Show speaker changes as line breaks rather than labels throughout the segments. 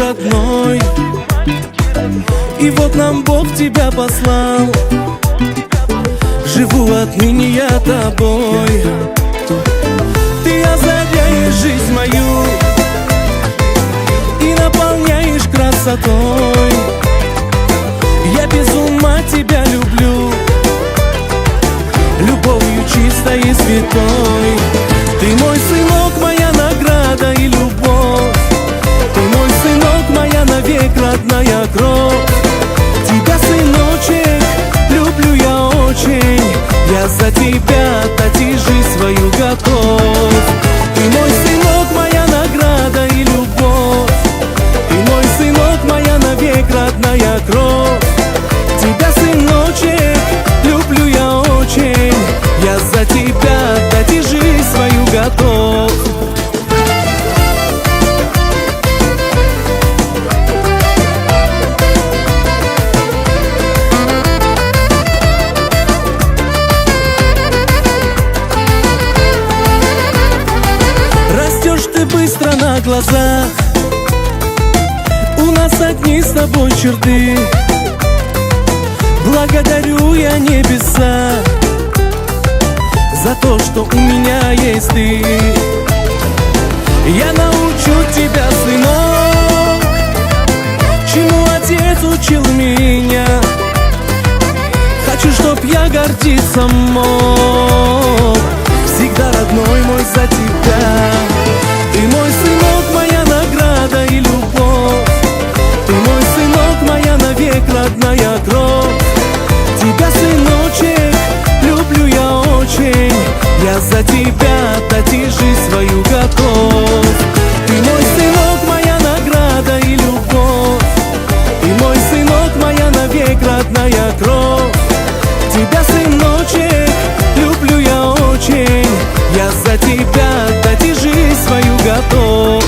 родной. И вот нам Бог тебя послал. Живу отныне я тобой. Ты озаряешь жизнь мою и наполняешь красотой. Я без ума тебя люблю, любовью чистой и святой. Ты мой сынок, моя награда и любовь. Ты мой сынок, моя навек родная кровь. Тебя, сыночек, люблю я очень. Я за тебя дать и жизнь свою готов. Ты мой сынок, моя награда и любовь. Ты мой сынок, моя навек родная кровь. Тебя, сыночек, люблю я очень. Я за тебя дать и жизнь свою готов. Растешь ты быстро на глазах, у нас одни с тобой черты. Благодарю я небеса за то, что у меня есть ты. Я научу тебя, сынок, чему отец учил меня. Хочу, чтоб я гордиться мог всегда, родной мой, за тебя. Ты мой сынок, моя награда и любовь. Ты мой сынок, моя навек родная кровь. Тебя, сыночек, люблю я очень. Я за тебя дать и жизнь свою готов. Ты мой сынок, моя награда и любовь. Ты мой сынок, моя навек родная кровь. Тебя, сыночек, люблю я очень. Я за тебя дать и жизнь свою готов.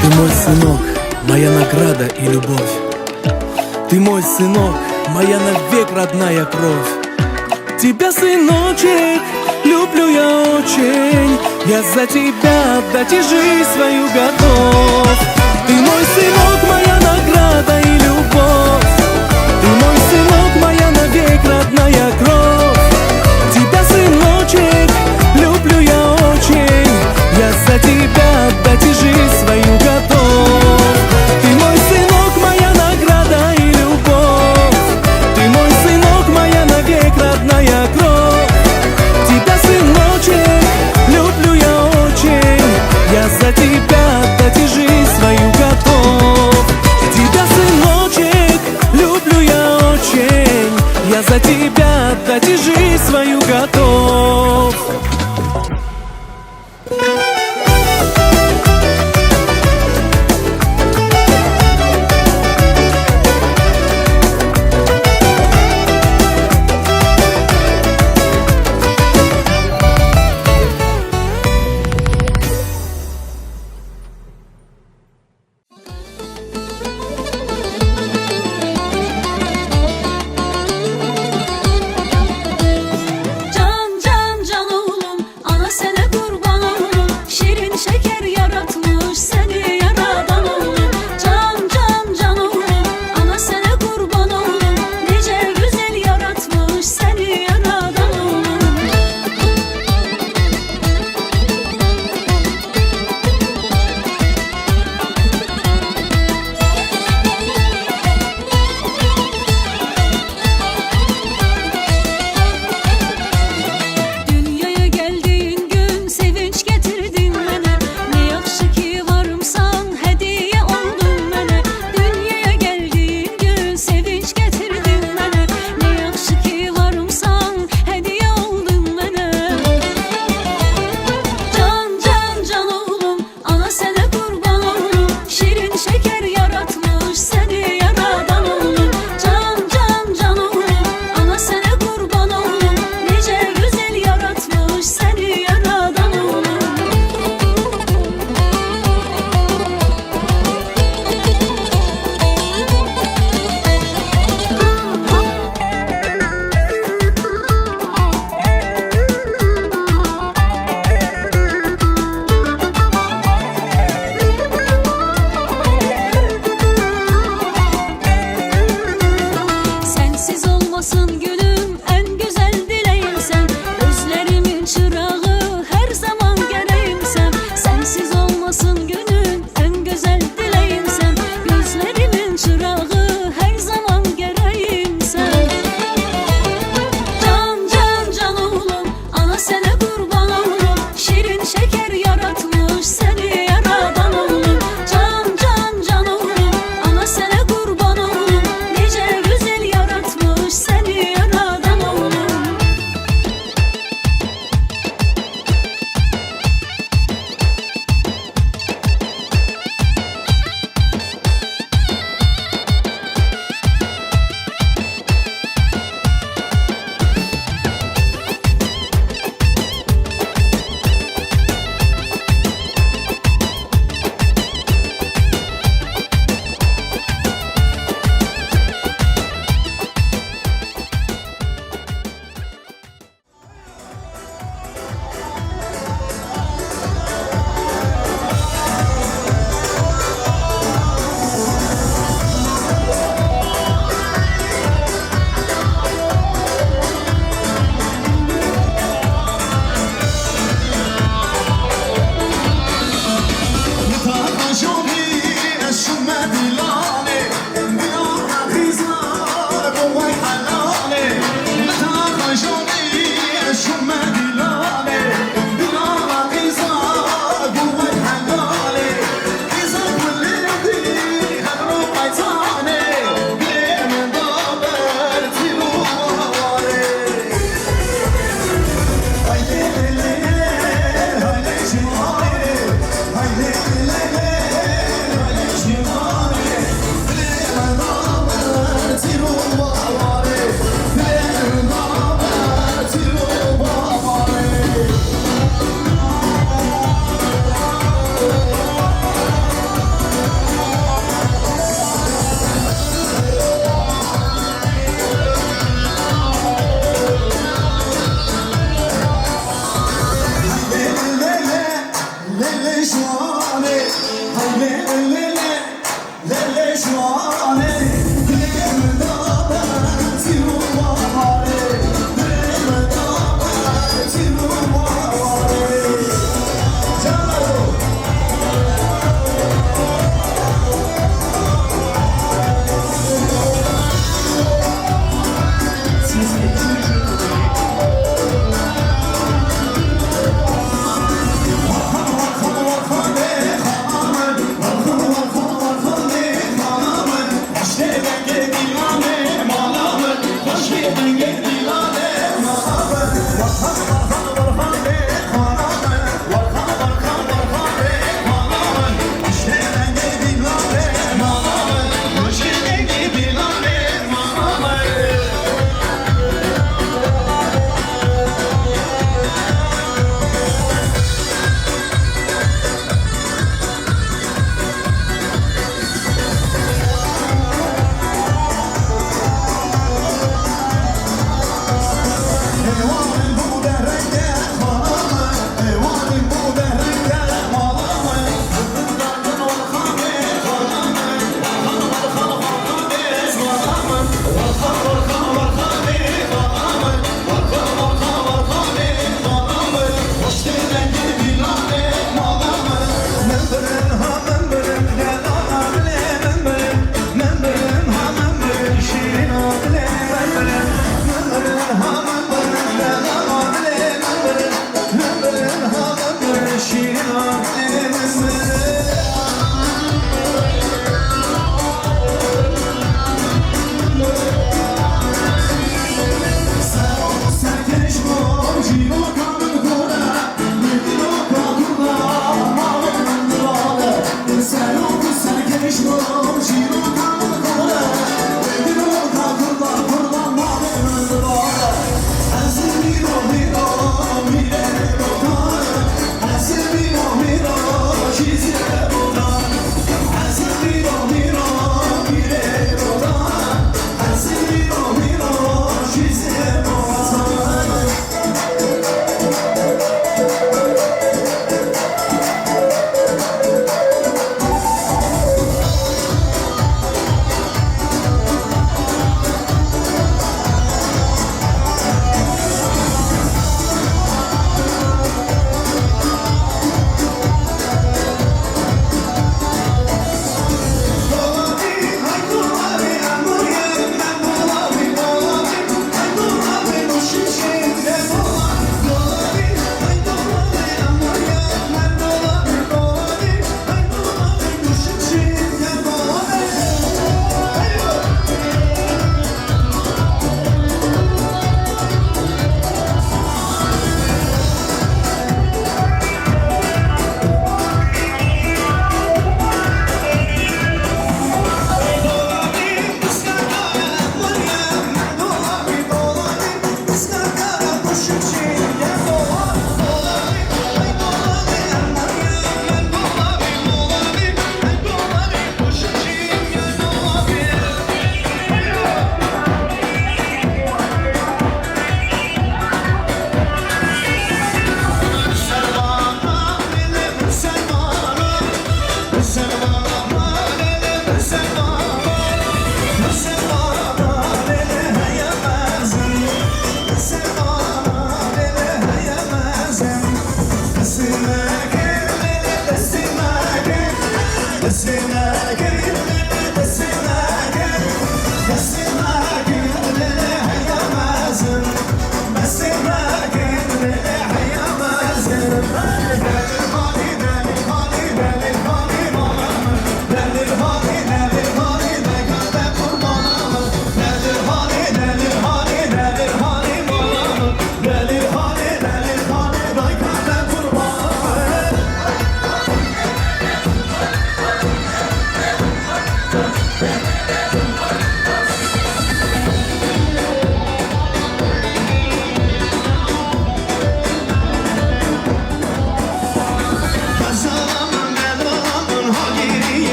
Ты мой сынок, моя награда и любовь. Ты мой сынок, моя навек родная кровь. Тебя, сыночек, люблю я очень. Я за тебя дать и жизнь свою готов. Ты мой сынок, моя награда и любовь. Ты мой сынок, моя навек родная кровь. Тебя, сыночек, люблю я очень. Я за тебя дать и жизнь свою готов. Ты мой сынок, моя награда и любовь. Ты мой сынок, моя навек родная кровь. Тебя, сыночек, люблю я очень. Я за тебя дать и жизнь свою готов. Тебя, сыночек, люблю я очень. Я за тебя дать и жизнь свою готов.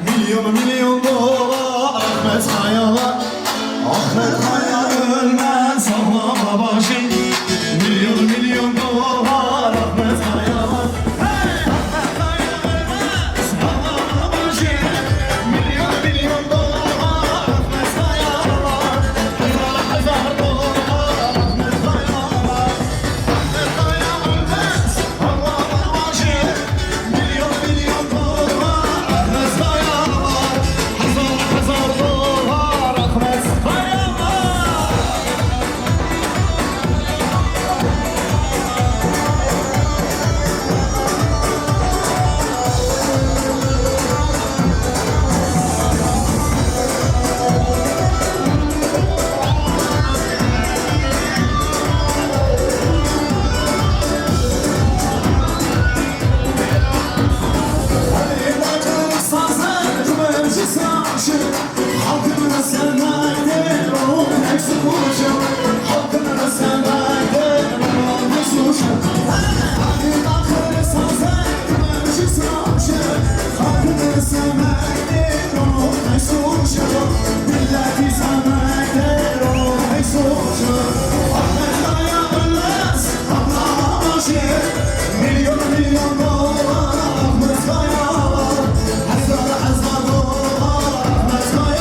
Milyon milyon dolar Ahmet Kaya var. Ahmet Kaya ölmez sallama başım. Milyon milyon dolar Ahmet Kaya var. Hey! Ahmet Kaya ölmez sallama başım. Milyon milyon dolar Ahmet Kaya var. Hazar dolar Ahmet Kaya var. Ahmet Kaya ölmez sallama başım. Milyon milyon dolar Ahmet Kaya var. Hazar dolar Ahmet Kaya var. Milyon milyon dolar Ahmet Kaya var. Hazar dolar Ahmet Kaya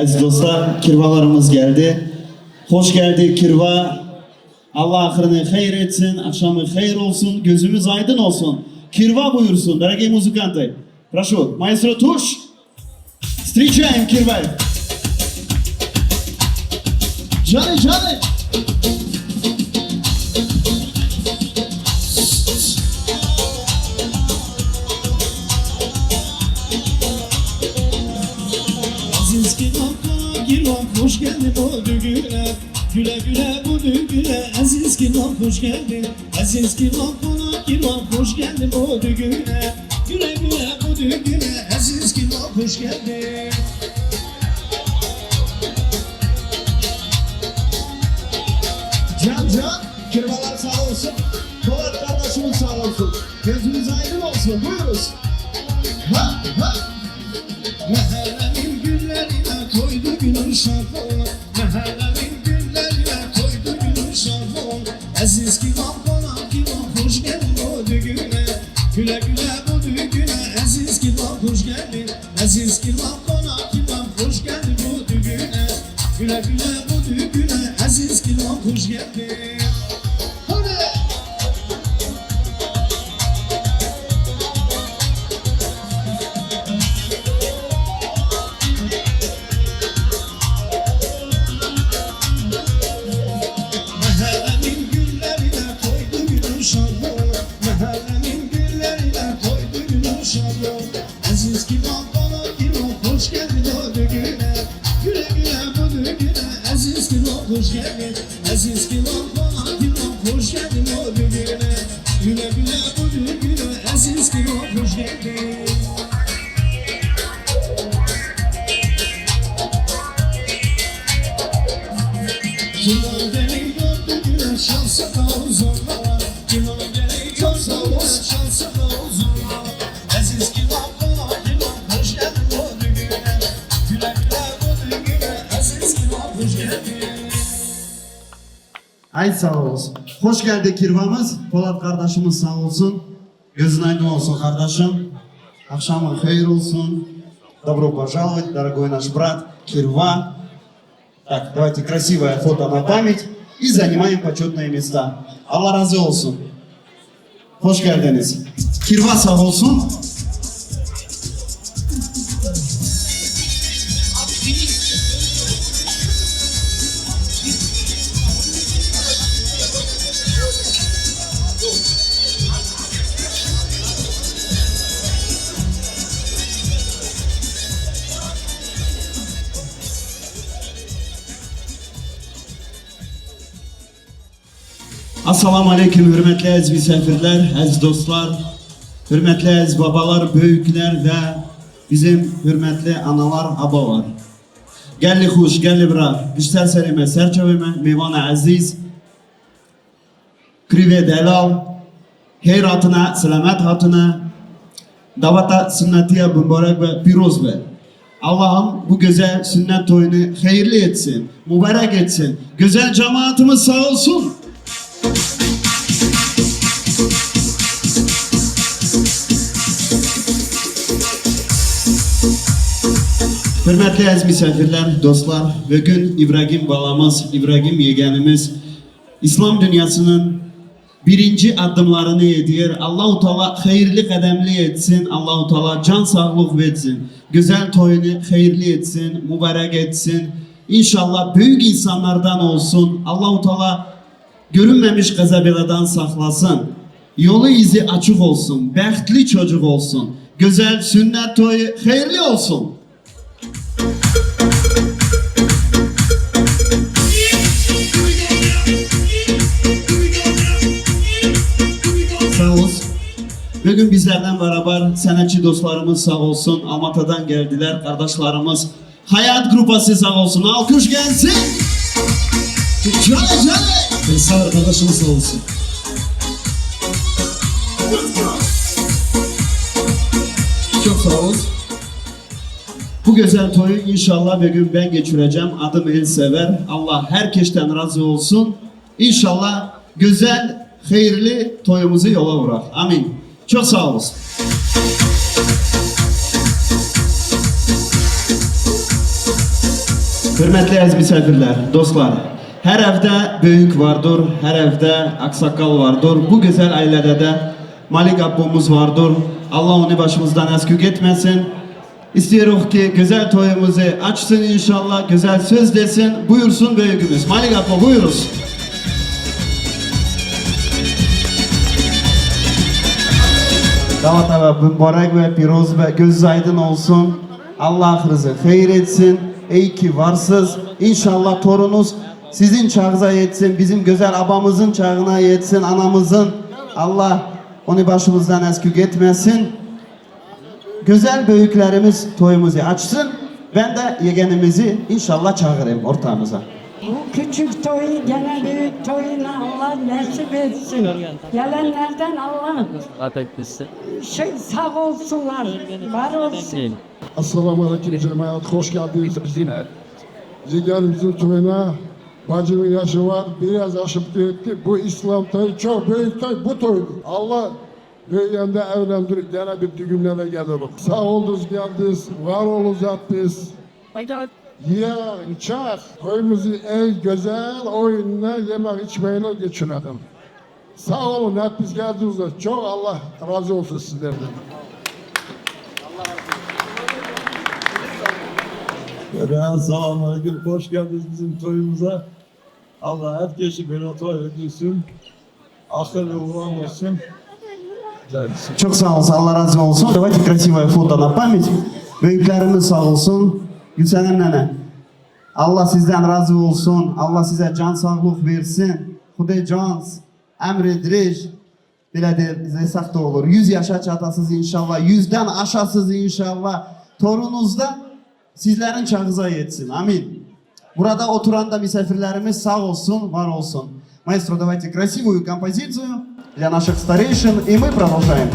aziz dostlar, kirvalarımız geldi. Hoş geldik kirva. Allah ahırını hayır etsin, akşamı hayır olsun, gözümüz aydın olsun. Kirva buyursun, дорогие музыканты. Прошу, маэстро Туш. Встречаем Кирвай. Джаны, джаны.
Aziz Kirvan hoş geldin o düğüne. Güle güle bu düğüne. Aziz Kirvan hoş geldin. Aziz Kirvan hoş geldin o düğüne. Güle güle bu düğüne. Aziz Kirvan hoş geldin.
Can can, kirvalar sağ olsun. Polat kardeşimiz sağ olsun. Gözünüz aydın olsun. Buyuruz. Ha ha.
Mehallemin güllerine koydu gülün şarkını. Mehallemin güllerine koydu gülün şarkını. Aziz Kirvan hoş geldin o düğüne. Güle güle bu düğüne. Aziz Kirvan hoş geldin. Aziz Kirvan hoş geldin bu düğüne. Güle güle bu düğüne. Aziz Kirvan hoş geldin. Mehallemin güllerine koydu gülün şarkını. Mehallemin güllerine koydu gülün şarkını. Aziz Kirvan hoş geldin o düğüne. Güle güle bu düğüne. Aziz Kirvan hoş geldin. Aziz Kirvan hoş geldin o düğüne. Güle güle bu düğüne. Aziz Kirvan hoş geldin. Kim o beni gördü güne şansa da uzunlar. Kim o beni gördü güne şansa da uzunlar. Aziz Kirvan hoş geldin o düğüne. Güle güle bu düğüne. Aziz Kirvan hoş geldin.
Ay sağ olsun. Hoş geldi kirvamız. Polat kardeşimiz sağ olsun. Gözün aydın olsun kardeşim. Akşamın hayır olsun. Добро пожаловать, дорогой наш брат Кирва. Так, давайте красивое фото на память и занимаем почетные места. Allah razı olsun. Hoş geldiniz. Kirva sağ olsun. Assalamu aleyküm hürmetli aziz misafirler, aziz dostlar, hürmetli aziz babalar, büyükler ve bizim hürmetli analar, abalar. Gelli hoş, gelli bırak, işler serime, serçevime, meyvana aziz, krive delal, hayır hatına, selamet hatına, davata sünnetiye mübarek ve piroz ver. Allah'ım bu güzel sünnet toyunu hayırlı etsin, mübarek etsin. Güzel cemaatimiz sağ olsun. Hürmetli aziz misafirler, dostlar, bugün İbrahim balamız, İbrahim yeğenimiz İslam dünyasının birinci adımlarını ediyor. Allah-u Teala hayırlı kademli etsin, Allah-u Teala can sağlık versin, güzel toyunu hayırlı etsin, mübarek etsin. İnşallah büyük insanlardan olsun, Allah-u Teala görünmemiş gazabeladan saklasın. Yolu izi açık olsun, bəxtli çocuk olsun, güzel sünnet toyu hayırlı olsun. Sağ olsun. Bugün bizlerden beraber sanatçı dostlarımız sağ olsun. Almatı'dan geldiler kardeşlerimiz. Hayat grupası sağ olsun. Alkış gelsin. Canı canı.
Sağ arkadaşımız sağ olsun.
Çok sağ olun. Bu güzel toyu inşallah bir gün ben geçireceğim. Adım Elsever. Allah herkesten razı olsun. İnşallah güzel, hayırlı toyumuzu yola bırak. Amin. Çok sağ olun. Hörmətli əziz misafirlər, dostlar, hər evdə böyük vardır, hər evdə aksakal vardır. Bu gözəl ailədə də Malik Abbomuz vardır. Allah onu başımızdan əskük etməsin. İstiyoruz ki güzel toyumuzu açsın inşallah, güzel söz desin. Buyursun büyüğümüz. Malik Abbo buyuruz. Davat abi mübarek ve piroz ve göz aydın olsun. Allah ahırızı hayır etsin. İyi ki varsız. İnşallah torunuz sizin çağınıza yetsin. Bizim güzel abamızın çağına yetsin. Anamızın. Allah onu başımızdan eskük etmesin. Güzel büyüklerimiz toyumuzu açsın. Ben de yegenimizi inşallah çağırayım ortağımıza.
Bu küçük toyu gene büyük toyuna Allah nasip etsin. Gelenlerden Allah sağ olsunlar, var olsun.
Assalamu aleyküm cemaat, hoş geldiniz yine. Zigerimizin toyuna bacımın yaşı var, biraz aşıp gitti. Bu İslam toyu çok büyük toy, bu toy. Allah büyüyende evlendirip gene bir düğünlere gelirim. Sağ olunuz geldiniz, var olunuz ettiniz. Ya çağır, toyumuzu en güzel oyunla yemek içmeyle geçirelim. Sağ olun, hep biz geldiğinizde çok Allah razı olsun sizlerden.
Selamun aleyküm, hoş geldiniz bizim toyumuza. Allah herkesi böyle toy edilsin. Akıllı uğran olsun.
Çok sağ olsun, Allah razı olsun. Давайте красивое фото на память. Büyüklerimiz sağ olsun. Gülsenem nene. Allah sizden razı olsun. Allah size can sağlık versin. Xuday cans, emrediriş. Belədir, zesaq da olur. 100 yaşa çatasız inşallah. 100'den aşasız inşallah. Torunuz da sizlerin çağınıza yetsin. Amin. Burada oturan da misafirlerimiz sağ olsun, var olsun. Маэстро, давайте красивую композицию для наших старейшин, и мы продолжаем.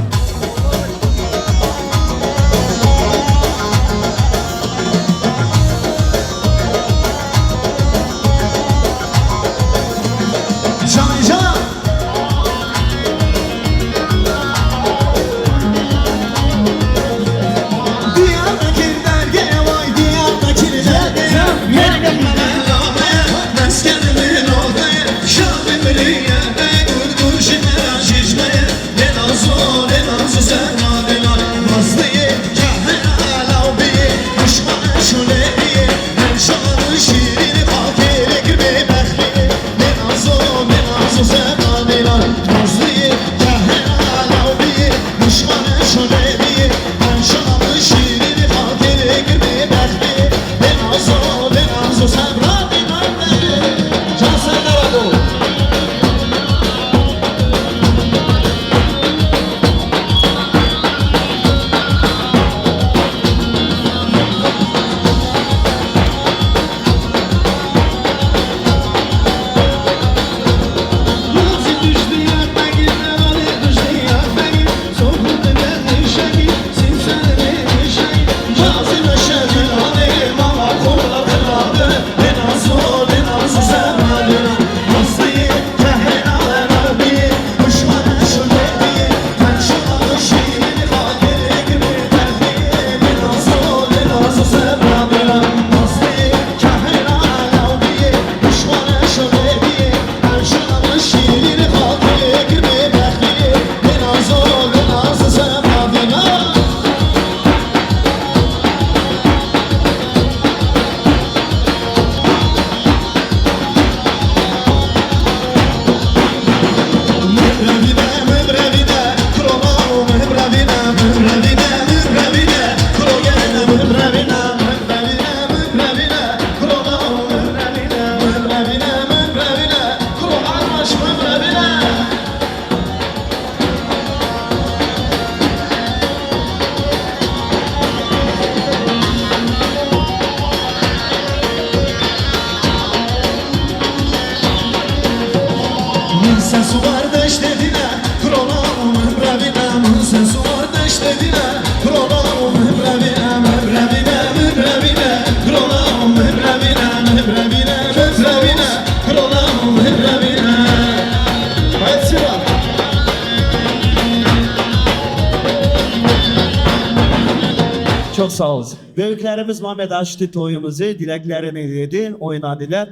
sağ olasın.
Büyüklerimiz Muhammed açtı toyumuzu, dileklerini dedi, oynadılar.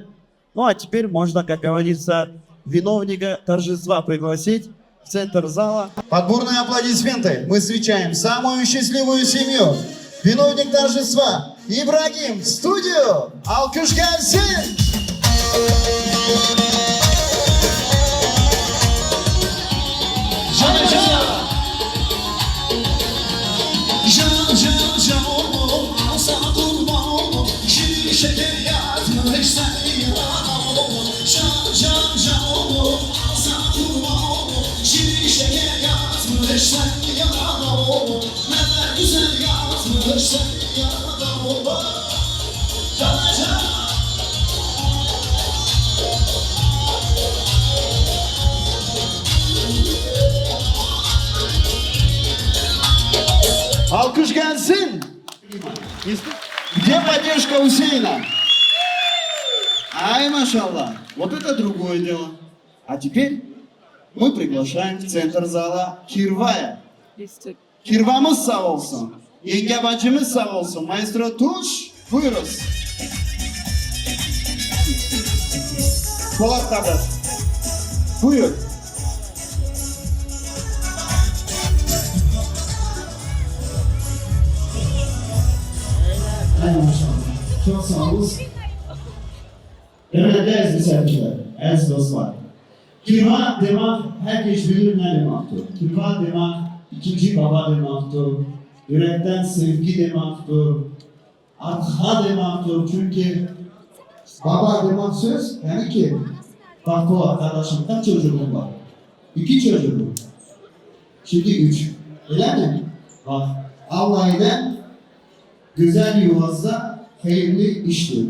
Ну а теперь можно, как говорится, виновника торжества пригласить в центр зала.
Подборные аплодисменты. Мы встречаем самую счастливую семью. Виновник торжества Ибрагим в студию. Alkış gelsin.
Can can can oğlum, al sana kurban oğlum. Şirin şeker yatmış sen yana oğlum. Can can can oğlum, al sana kurban oğlum. Şirin şeker yatmış sen yana oğlum. Neler güzel yatmış sen yana oğlum. Can can.
Alkış gelsin. Где поддержка Усейна? Ай, машаллах. Вот это другое дело. А теперь мы приглашаем в центр зала Кирвая. Kirvamız sağ olsun. Yenge bacımız sağ olsun. Maestro Tuş, buyuruz. Polat kardeş. Buyur.
Hay maşallah. Çok sağ olun. Evet değerli misafirler, aziz dostlar. Kirva demek herkes bilir ne demektir. Kirva demek ikinci baba demektir. Yürekten sevgi demektir. Arka demektir çünkü baba demek söz yani ki bak o arkadaşım kaç çocuğum var? 2 çocuğum. Şimdi 3. Öyle mi? Bak Allah ile güzel yuvazda hayırlı iştir.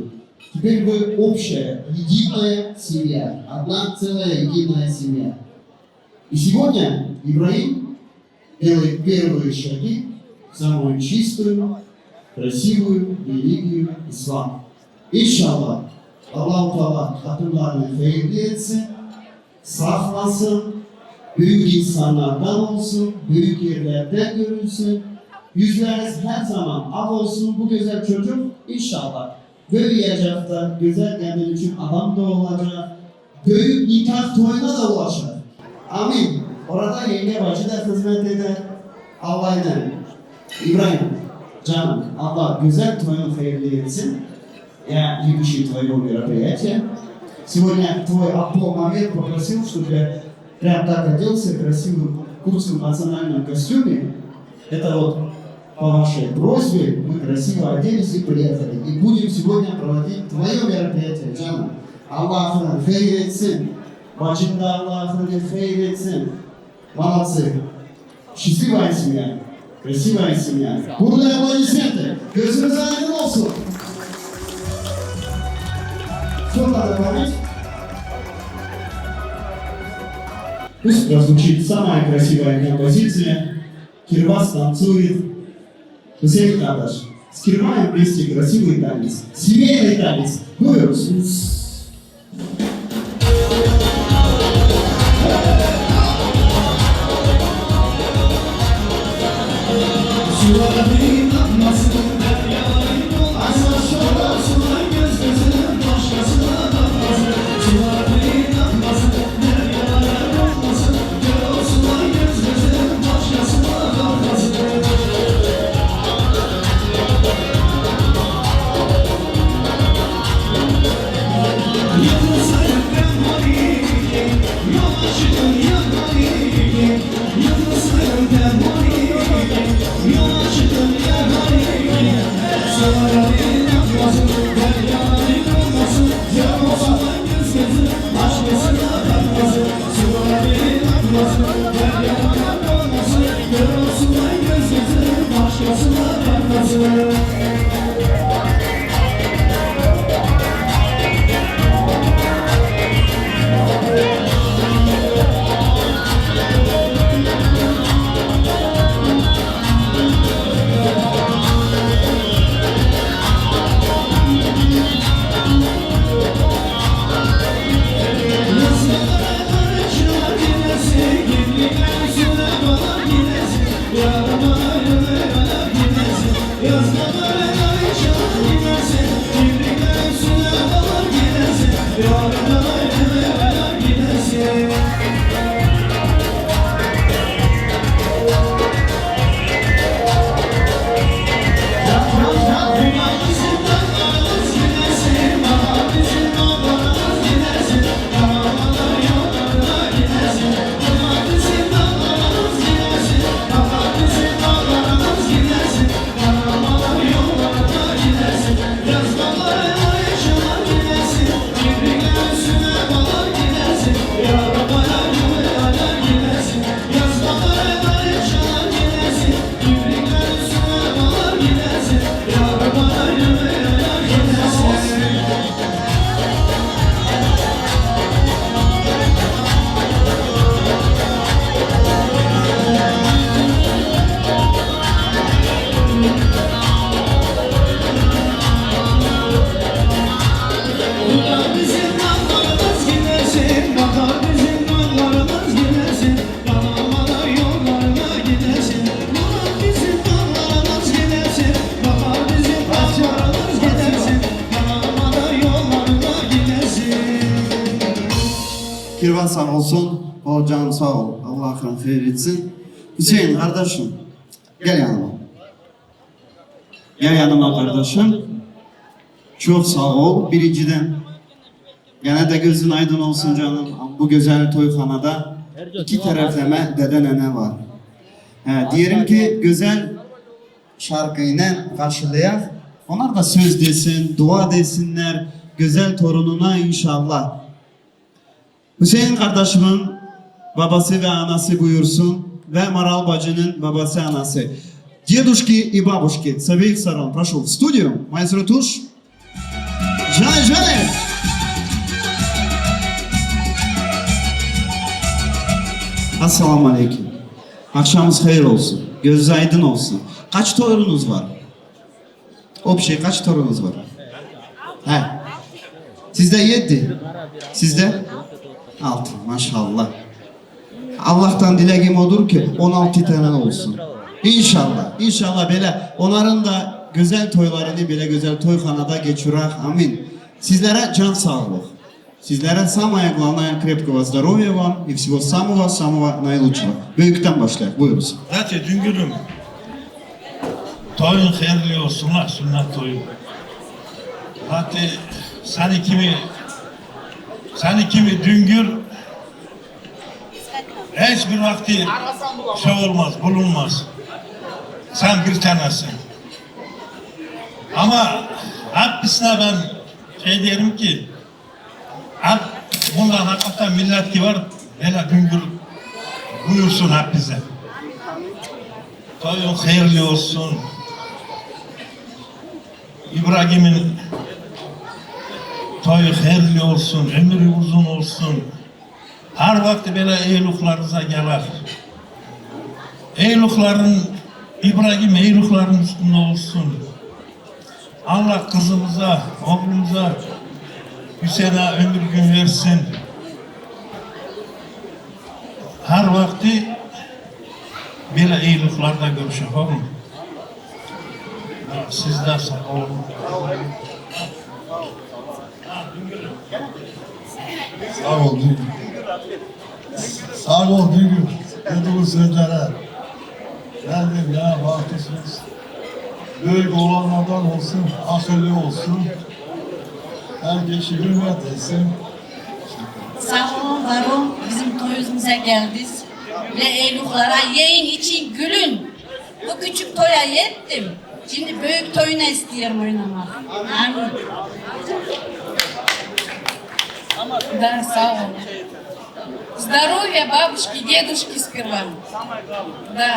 Теперь вы общая, единая семья. Одна целая единая семья. И сегодня Ибрагим делает первые шаги в самую чистую, красивую религию ислам. İnşallah Allah-u Teala hatırlarını hayırlı etsin, saklasın, büyük insanlardan olsun, büyük yerlerden görülsün. Yüzleriniz her zaman ak olsun bu güzel çocuk inşallah. Büyüyecek de güzel kendin için adam da olacak. Büyük nikah toyuna da ulaşacak. Amin. Orada yenge bacı da hizmet eder. Allah'ına. İbrahim, canım Allah güzel toyunu hayırlı etsin. Я ведущий твоего мероприятия. Сегодня твой Апол Мамед попросил, чтобы я прям так оделся в красивом курском национальном костюме. Это вот по вашей просьбе мы красиво оделись и приехали. И будем сегодня проводить твое мероприятие, Джана. Allah'ını hayır etsin. Bacın da Allah'ını hayır etsin. Молодцы. Счастливая семья. Красивая семья. Бурные аплодисменты. Gözünüz aydın olsun. Что надо говорить? Пусть прозвучит самая красивая композиция. Кирвас танцует. Всех надо. С Кирваем вместе красивый танец. Семейный танец. Бывает.
Sularım akmasın, deryalarım olmasın. Sular göz gözünün başkasına bakmasın. Sularım akmasın, deryalarım olmasın. Sular göz gözünün başkasına bakmasın. Yalnızlarım ben varayım, yol aşkın yanayım. Yalnızlarım ben varayım, yol aşkın yanayım. Sularım akmasın, deryalarım olmasın. Sular göz gözünün başkasına bakmasın. Sularım akmasın, deryalarım olmasın. Sular göz gözünün başkasına bakmasın.
olsun. O can sağ ol. Allah hayır etsin. Hüseyin kardeşim. Gel yanıma. Gel yanıma kardeşim. Çok sağ ol. Birinciden gene de gözün aydın olsun canım. Bu güzel toyxanada iki taraflama dede nene var. Diyelim ki güzel şarkıyla karşılayak. Onlar da söz desin, dua desinler. Güzel torununa inşallah. Hüseyin kardeşimin babası ve anası buyursun. Ve Maral bacının babası anası. Дедушки и бабушки с обеих сторон. Прошу в студию. Маэстро Туш. Жане. Assalamu aleyküm. Akşamınız hayır olsun. Gözü aydın olsun. Kaç torununuz var? Общий kaç torununuz var? He. Sizde 7. Sizde? 6. Maşallah. Allah'tan dileğim odur ki 16 tane olsun. İnşallah. İnşallah böyle onların da güzel toylarını böyle güzel toyxanada geçirir. Amin. Sizlere can sağlık. Sizlere самое главное крепкого здоровья вам и всего самого наилучшего. Büyükten başlayalım. Buyurun.
Zaten Düngür'üm. Toyun hayırlı olsun la sünnet toyu. Zaten seni kimi Düngür hiçbir vakti şey olmaz, bulunmaz. Sen bir tanesin. Ama hepsine ben şey derim ki hep bundan hakikaten millet ki var böyle Düngür buyursun hep bize. Toyun hayırlı olsun. İbrahim'in toyu hayırlı olsun, ömrü uzun olsun. Her vakti böyle eyluqlarınıza gelir. İbrahim eyluqların üstünde olsun. Allah kızımıza, oğlumuza, Hüseyin'e ömür gün versin. Her vakti böyle eyluqlarda görüşelim. Oğlum. Siz de sağ olun.
Sağ ol Düngür. Sağ ol Düngür. Dediğiniz sözlere. Geldim ya haklısınız. Büyük olanlardan olsun, akıllı olsun. Herkesi hürmet etsin.
Sağ olun, var olun. Bizim toyumuza geldiniz. Ve eyluqlara yiyin, için gülün. Bu küçük toya yettim. Şimdi büyük toyuna istiyorum oynamak. Amin. Да, сау. Здоровья бабушки, дедушки сперва. Да,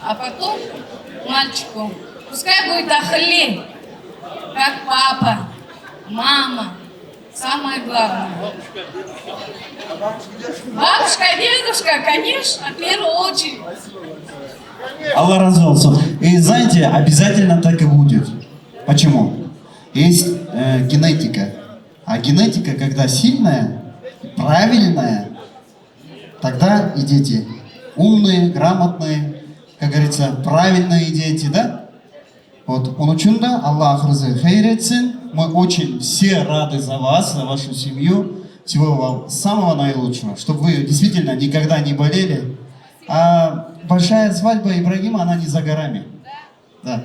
а потом мальчику. Пускай будет Ахли, как папа, мама. Самое главное. Бабушка, дедушка, конечно, в первую очередь.
Allah razı olsun. И знаете, обязательно так и будет. Почему? Есть генетика. А генетика, когда сильная, правильная, тогда и дети умные, грамотные, как говорится, правильные дети, да? Вот, он için de Allah ahırızı hayır etsin. Мы очень все рады за вас, за вашу семью. Всего вам самого наилучшего, чтобы вы действительно никогда не болели. А большая свадьба Ибрагима, она не за горами. Да.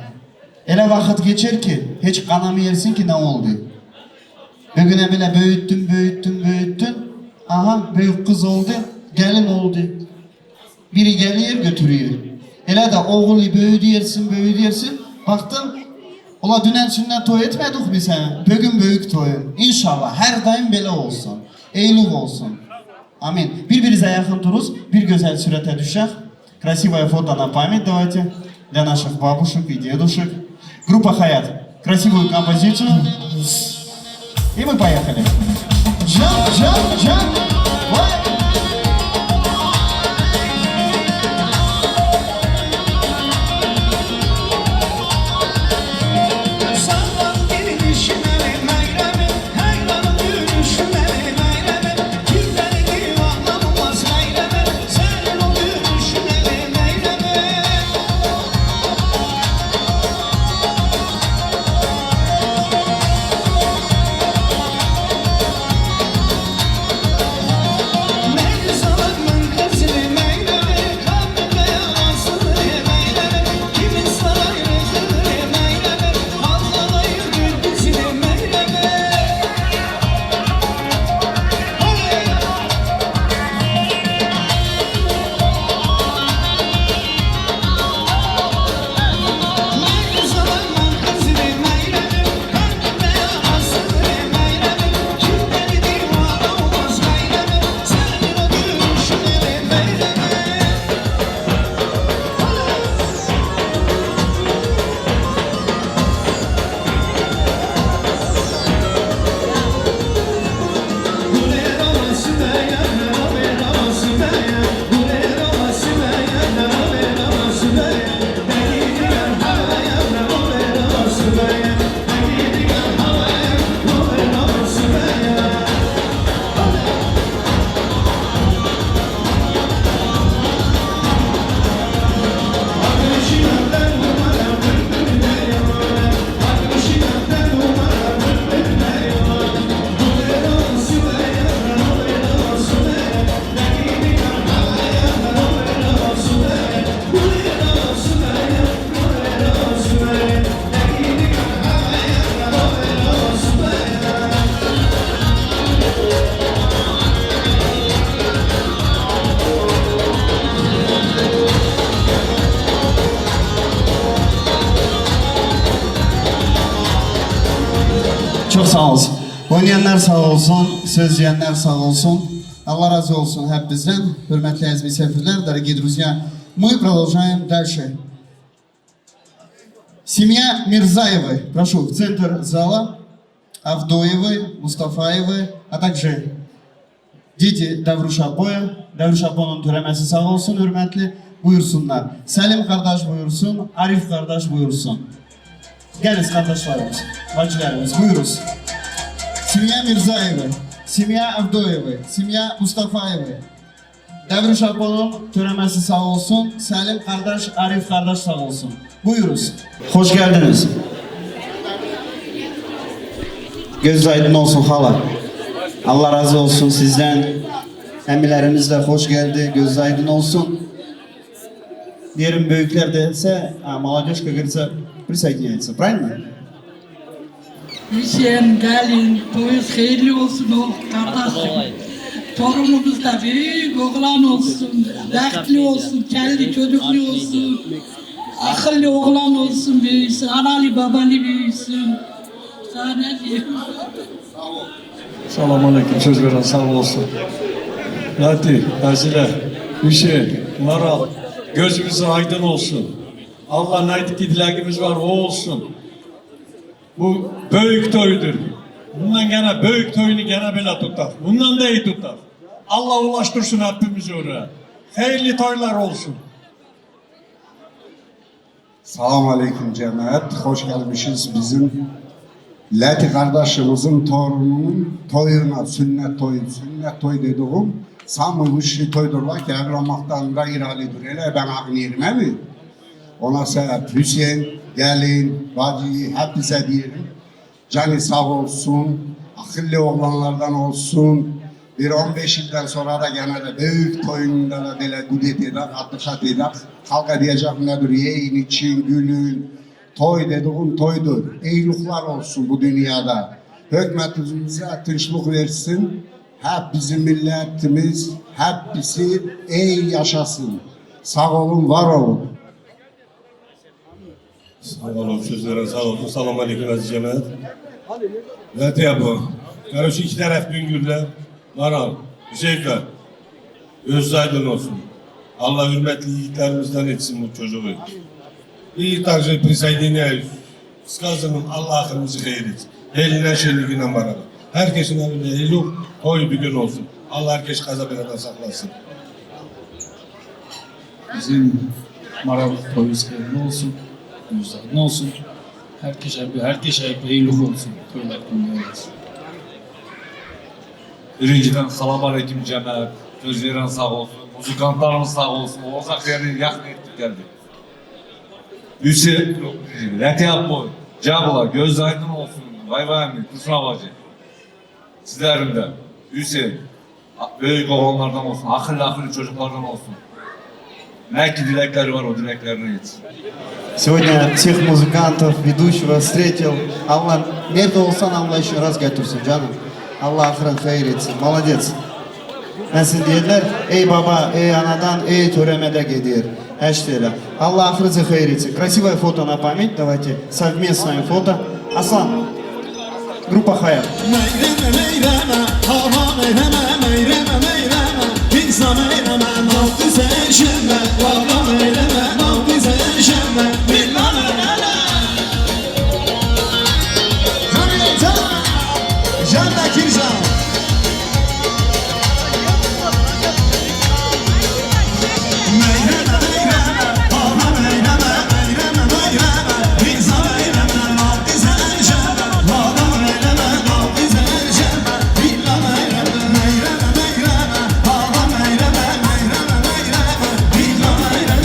Öyle vakit geçer ki, hiç kanamıyorsun ki ne oldu. Bugüne bile büyüttün. Aha büyük kız oldu, gelin oldu. Biri geliyor götürüyor. Hele de oğlu büyüdüyorsun. Baktın, ola dünen sünnet toy etmedik mi sen? Bugün büyük toyun. İnşallah her daim böyle olsun. Eylül olsun. Amin. Birbirinize yakın duruz, bir güzel surete düşer. Красивое фото на память давайте для наших бабушек и дедушек. Группа Хаят. Красивую композицию. И мы поехали. Jump. sağ olsun. Oynayanlar sağ olsun, söz diyenler sağ olsun. Allah разы olsun hep bizden. Hürmetli aziz misafirler, дорогие друзья, мы продолжаем дальше. Семья Мирзаевой, прошу, в центр зала, Авдоевы, Мустафаевы, а также дети Davrushapboya, Davrushapbo'nun töremesi sağ olsun hürmetli, buyursunlar. Selim kardeş buyursun, Arif kardeş buyursun. Geliniz kardeşlerimiz, bacılarımız, buyuruz. Семья Мирзаевы, семья Авдоевы, семья Mustafayevы. Davrushapbo'nun töremesi sağ olsun, Selim kardeş, Arif kardeş sağ olsun. Buyuruz. Hoş geldiniz. Göz aydın olsun hala. Allah razı olsun sizden. Emilerimiz de hoş geldi. Göz aydın olsun. Diyelim büyükler de ise, молодежь, как говорится, присоединяется. Правильно?
Hüseyin gelin, toyuz hayırlı olsun o kardeşim. Torunumuz da büyük oğlan olsun, dertli olsun, kelli çocuklu olsun. Akıllı oğlan olsun, büyüsün, analı babalı büyüsün. Sana ne diyeyim?
Selamünaleyküm, söz veren sağ olsun. Latif, Fazile, Hüseyin, Maral, gözümüz aydın olsun. Allah'ın aydaki dileğimiz var, o olsun. Bu büyük toydur. Bundan gene büyük toyunu gene böyle tutar. Bundan da iyi tutar. Allah ulaştırsın hepimizi oraya. Hayırlı toylar olsun.
Selamun Aleyküm cemaat. Hoş gelmişiz bizim Lati kardeşimizin torununun toyuna, sünnet toy dediğim samı vişli toydurlar ki evlamaktan da iralidir. Öyle ben ağlayırım mi? Ona sebep Hüseyin, gelin, bacıyı hep bize diyelim. Canı sağ olsun, akıllı oğlanlardan olsun. Bir 15 yıldan sonra da gene de büyük toyunda da böyle güdet edek, atışat edek. Halka diyecek nedir? Yiyin, için, gülün. Toy dediğin toydur. İyilikler olsun bu dünyada. Hükümetimize tinçlik versin. Hep bizim milletimiz, hepsi iyi yaşasın. Sağ olun, var olun.
Sağ olun, sözlere sağ olsun. Selamun aleyküm aziz cemaat. Ne diyor bu? Karşı iki taraf güngürler. Maral, Hüseyinler. Göz aydın olsun. Allah hürmetli yiğitlerimizden etsin bu çocuğu. İyi tarzı prisaydine сказанным Allah aklımızı hayır etsin. Eline şenliğine beraber. Herkesin evinde eli toy bir gün olsun. Allah herkes kaza beladan saklasın.
Bizim Maral toyuz hayırlı olsun. Göz aydın olsun. Herkese iyilik olsun. Toylar dinliyoruz.
Birinciden salam aleyküm cemaat. Söz veren sağ olsun. Muzikantlarımız sağ olsun. Olsak yerini yakın ettik geldik. Hüseyin, Latiap boy, Cabla, göz aydın olsun. Vay vay mi, kusura bacı. Sizlerin de Hüseyin, büyük oğlanlardan olsun, akıllı çocuklardan olsun. Ne ki dilekleri var, o dileklerini yetsin.
Сегодня всех музыкантов, ведущего встретил. Allah nerede olsan Allah еще раз götürsün canım. Allah ahıran hayır etsin. Молодец. Nasıl diyorlar? Ey baba, ey anadan, ey töremede gidiyor. Eşteyle. Allah ahırınızı hayır etsin. Красивое фото на память. Давайте совместное фото. Aslan. Группа Hayat.
Meyreme meyreme, hava meyreme, meyreme meyreme. İnsan meyreme, naf bize şemme. Valla meyreme, naf bize şemme. Billah meyreme. Tanıyata, Canla Kircan. Meyreme meyreme, hava meyreme, meyreme meyreme. İnsan meyreme, naf bize şemme. Valla meyreme, naf bize şemme. Billah meyreme, meyreme meyreme. Hava meyreme, meyreme meyreme. Billah meyreme.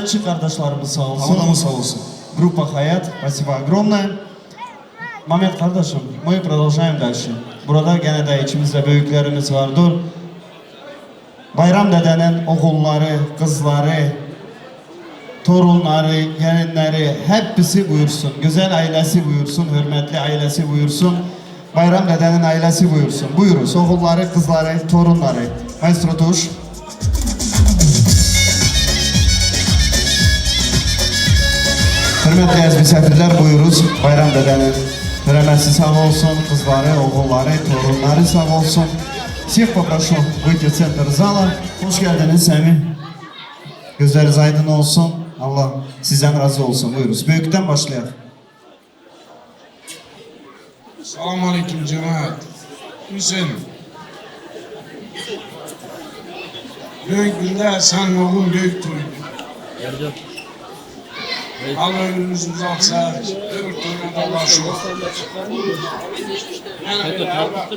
Nöbetçi kardeşlerimiz sağ olsun.
Allah'ımız sağ olsun.
Группа Hayat, спасибо огромное. Mehmet kardeşim, мы продолжаем dərsi. Burada gene de içimizde büyüklerimiz vardır. Bayram dedenin oğulları, kızları, torunları, gelinleri hepsi buyursun. Güzel ailesi buyursun, hürmetli ailesi buyursun. Bayram dedenin ailesi buyursun. Buyuruz, oğulları, kızları, torunları. Maestro Tuş. Hürmetli əziz misafirler buyuruz. Bayram dedenin türemesi sağ olsun, kızları, oğulları, torunları sağ olsun. Всех попрошу выйти в центр зала. Hoş geldiniz Sami. Gözleriniz aydın olsun. Allah sizden razı olsun. Buyuruz. Büyükten başlayalım.
Selamun Aleyküm cemaat. Hüseyin. Büyük günde sen oğlum büyük toy. Allah önümüzü uzatsa, öbür toyuna da başlıyor.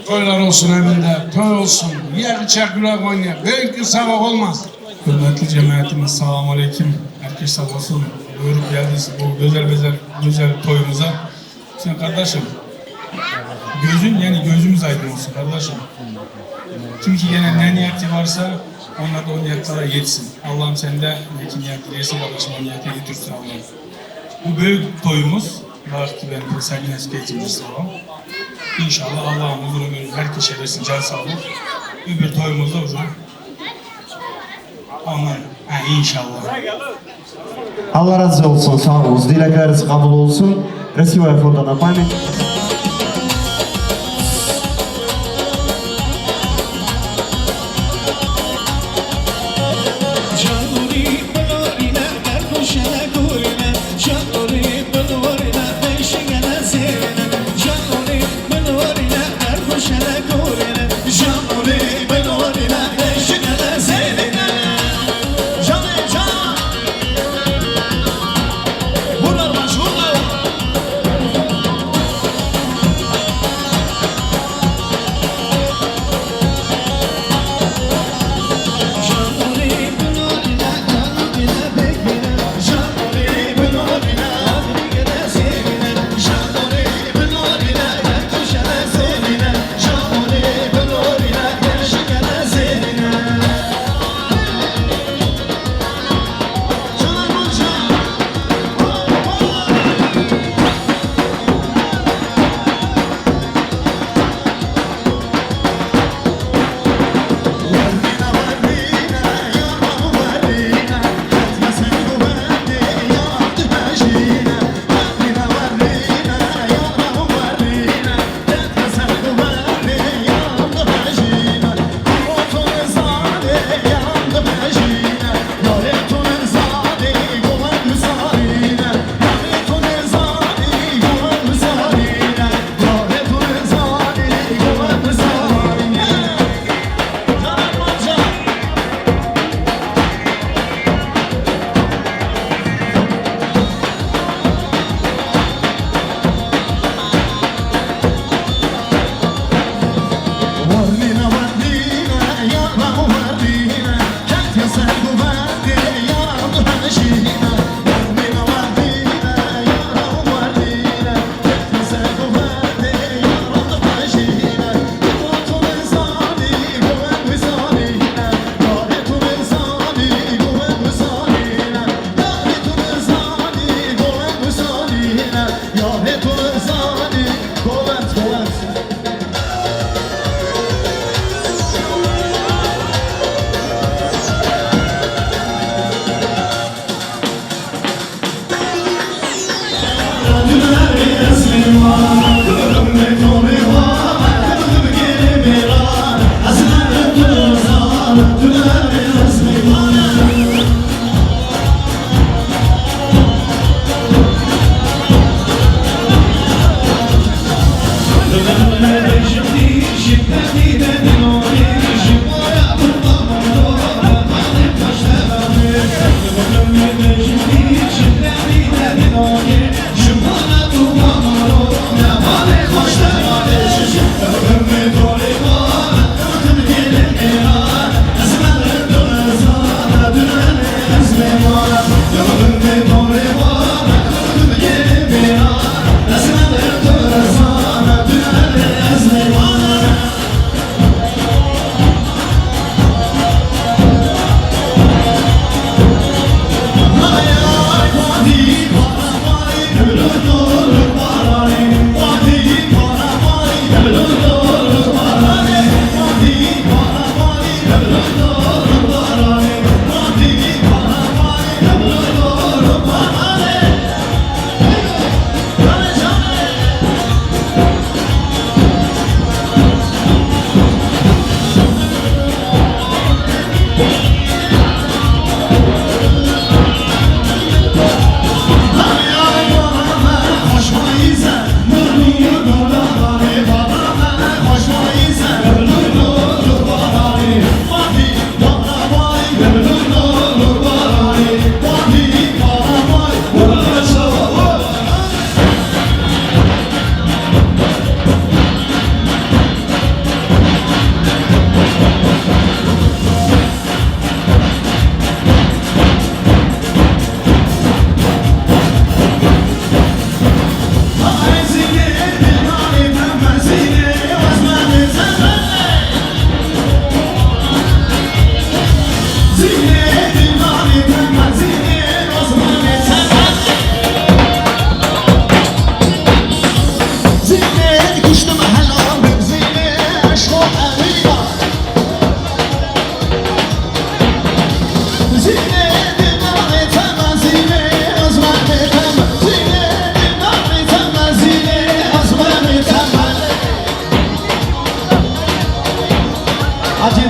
Toylar olsun evinde, toy olsun. Yer içer güler oynayan. Büyük gün sabah olmaz. Hürmetli cemaatimiz, selamun aleyküm. Herkes sağ olsun. Buyurup geldiniz bu güzel toyumuza. Sen kardeşim, gözümüz aydın olsun kardeşim. Çünkü yine ne niyeti varsa onlar da o niyetlere yetsin. Allah'ım sende ne niyet dileyesin kardeşim o niyete getirsin Allah'ım. Bu büyük toyumuz var ki ben de sevgili eskeyicimiz olalım. İnşallah Allah'ım uzun ömür herkese versin can sağlık. Öbür toyumuzda uzun. Aman. İnşallah.
Allah razı olsun, sağ olun. Dilekleriniz kabul olsun. Красивая фото на память.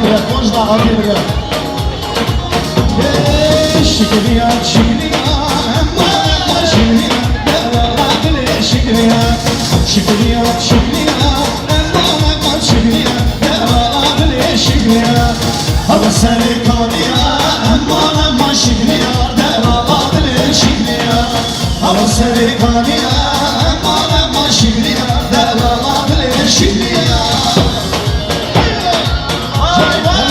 bire, hoş da hadi bire. Şikriyat, şikriyat, emma şikriyat, devralar dile şikriyat. Şikriyat, şikriyat, emma şikriyat, devralar dile şikriyat. Hava seni kaniyat, emma şikriyat, devralar dile şikriyat. Hava seni kaniyat, emma şikriyat, devralar dile şikriyat. Hay vay!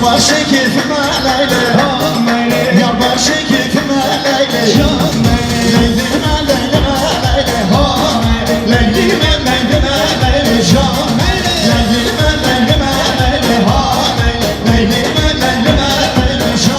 başı keyfime leyle Yar başı keyfime leyle Leylime leylime leyle Leylime leylime leyle Leylime leylime leyle Leylime leylime leyle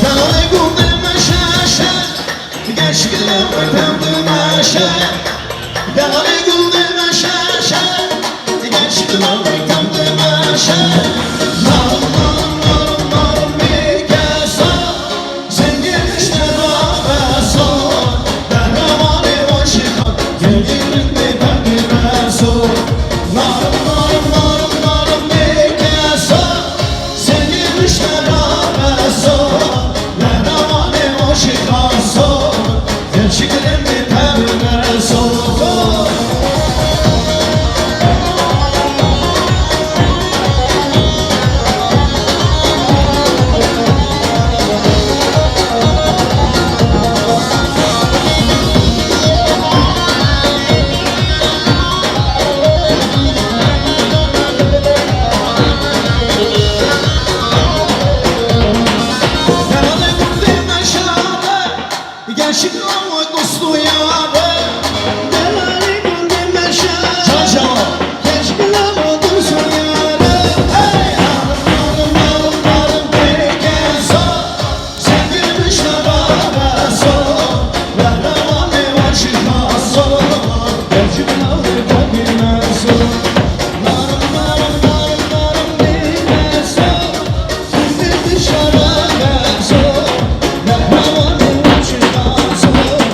Dağlı güldürme şaşa Geçkilim ötemdüme şa Dağlı güldürme şaşa Geçkilim ötemdüme şa Narım narım narım narım bir kez Sen gelmişte bana sor Kahramanı aşıkan Gelirim bir perdime sor Narım narım narım narım bir kez Sen gelmişte bana sor Kahramanı aşıkan sor Gelirim bir perdime sor Dağlı güldürme şaşa Geçkilim ötemdüme şa Dağlı güldürme şaşa Geçkilim ötemdüme Hey! Narım narım narım bir kez Sen gelmişte bana sor Kahramanı aşıkan sor Geçkilim ötemdüme sor Narım narım narım narım bir kez Sen gelmişte bana sor Kahramanı aşıkan sor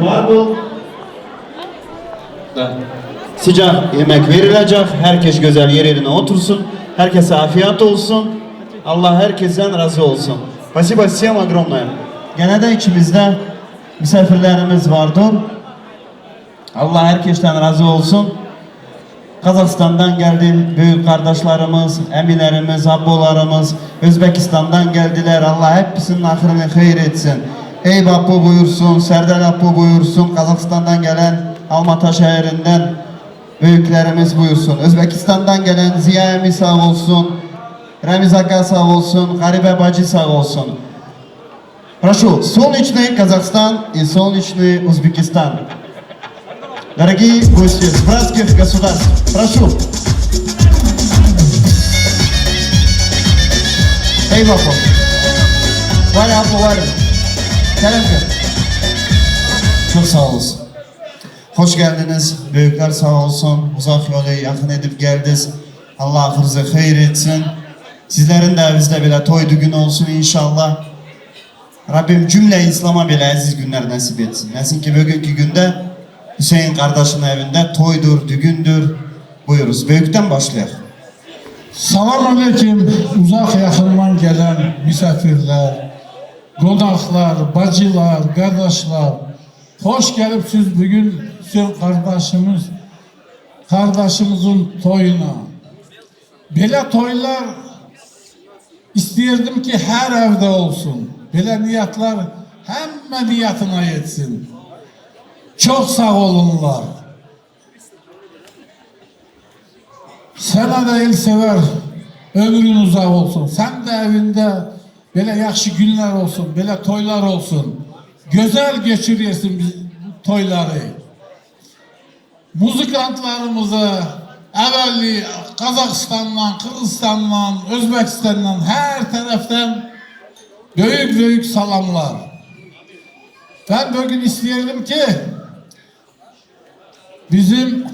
var bu.
Sıcak yemek verilecek. Herkes güzel yerine otursun. Herkese afiyet olsun. Allah herkesten razı olsun. Спасибо всем огромное. Gene de içimizde misafirlerimiz vardır. Allah herkesten razı olsun. Kazakistan'dan geldi büyük kardeşlerimiz, emilerimiz, abbolarımız, Özbekistan'dan geldiler. Allah hepsinin ahırını hayır etsin. Eyüp Abbo buyursun, Serdar Abbo buyursun, Kazakistan'dan gelen Almatı şehrinden büyüklerimiz buyursun. Özbekistan'dan gelen Ziya Emi sağ olsun, Ramiz Aga sağ olsun, Garibe Bacı sağ olsun. Прошу, солнечный Казахстан и солнечный Узбекистан. Дорогие гости с братских государств, прошу. Ey baba. Var abla var. Selam ver. Çok sağ olsun. Hoş geldiniz. Büyükler sağ olsun. Uzak yolu yakın edip geldiniz. Allah ahırınızı hayır etsin. Sizlerin de evinizde bile toy düğün olsun inşallah. Rabbim cümle İslam'a bile aziz günler nasip etsin. Nesin ki bugünkü günde Hüseyin kardeşinin evinde toydur, düğündür. Buyuruz. Büyükten başlayalım.
Salam aleyküm uzak yakından gelen misafirler, qonaqlar, bacılar, kardeşler. Hoş gelipsiz bugün Hüseyin kardeşimizin toyuna. Belə toylar istəyirdim ki her evde olsun. Belə niyatlar həmmə niyatına yetsin. Çok sağ olunlar. Sana da el sever, ömrün uzak olsun. Sen de evinde böyle yaxşı günler olsun, böyle toylar olsun. Güzel geçiriyorsun biz toyları. Muzikantlarımıza evvelli Kazakistan'dan, Kırgızistan'dan, Özbekistan'dan her taraftan büyük salamlar. Ben bugün isteyelim ki bizim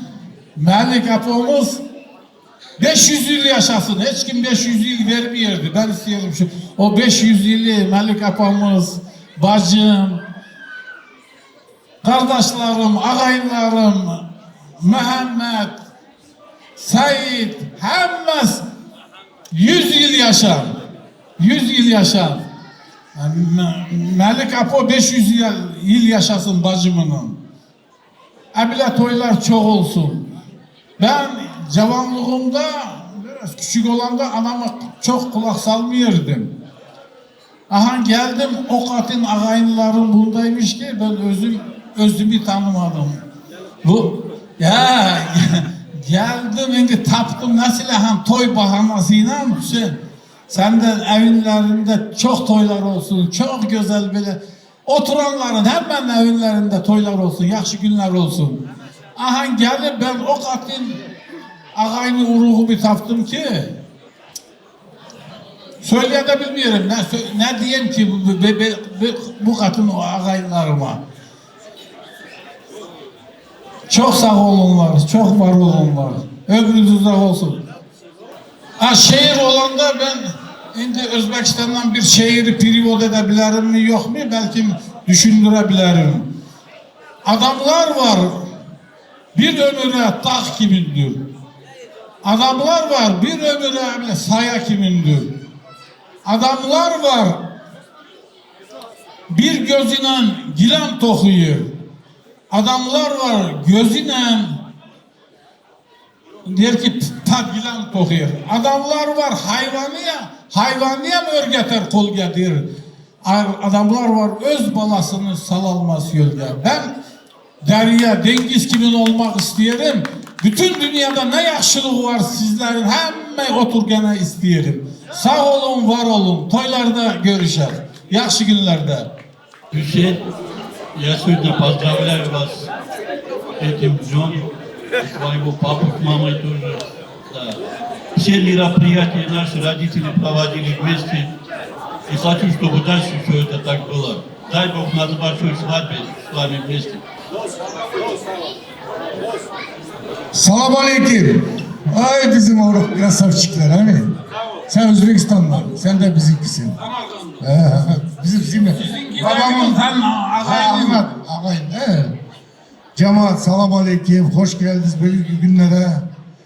Melik Apo'muz 500 yıl yaşasın. Hiç kim 500 yıl vermiyordu. Ben istiyorum şu. O 500 yılı Melik Apo'muz, bacım, kardeşlerim, ağaylarım, Mehmet, Said, hemmez 100 yıl yaşar. 100 yıl yaşar. Melik Apo 500 yıl yaşasın bacımının. Ebile toylar çok olsun. Ben cavanlığımda, biraz küçük olanda anama çok kulak salmıyordum. Aha geldim, o katın ağayınlarım bundaymış ki ben özümü tanımadım. Bu ya geldim, şimdi taptım nasıl hem toy bahanasıyla Hüseyin. Senden evinlerinde çok toylar olsun, çok güzel böyle. Oturanların hemen evinlerinde toylar olsun, yaxşı günler olsun. Aha gelip ben o katın ağayını uruğu bir taptım ki söyleyebilmiyorum. Ne diyeyim ki bu katın o ağaylarıma. Çok sağ olunlar, çok var olunlar. Ömrünüz uzak olsun. Şehir olanda ben şimdi Özbekistan'dan bir şehri periyod edebilirim mi yok mu? Belki düşündürebilirim. Adamlar var, bir ömüre dağ kimindir. Adamlar var, bir ömüre saya kimindir. Adamlar var, bir gözüyle gilan tokuyor. Adamlar var, gözüyle der ki gilan tokuyor. Adamlar var, hayvaniye mi örgeter kol getir. Adamlar var, öz balasını salalmaz yolga. Ben derya, dengiz kimin olmak isteyelim. Bütün dünyada ne yaxşılık var sizlerin hemen oturgana isteyelim. Sağ olun, var olun. Toylarda görüşer. Yaxşı günlerde.
Hüseyin, я сегодня поздравляю вас с этим днем, своего папу с мамой тоже. Да. Все мероприятия наши родители проводили вместе. И хочу, чтобы дальше все это так было. Дай Бог нас большой свадьбе с вами вместе.
Salam aleyküm. Ay bizim oğlum krasavçıklar hani. Sen Özbekistan'dan, sen de bizimkisin. Bizim Babamın ağayın. Ağayın he. Cemaat selam aleyküm. Hoş geldiniz bugünkü günlere.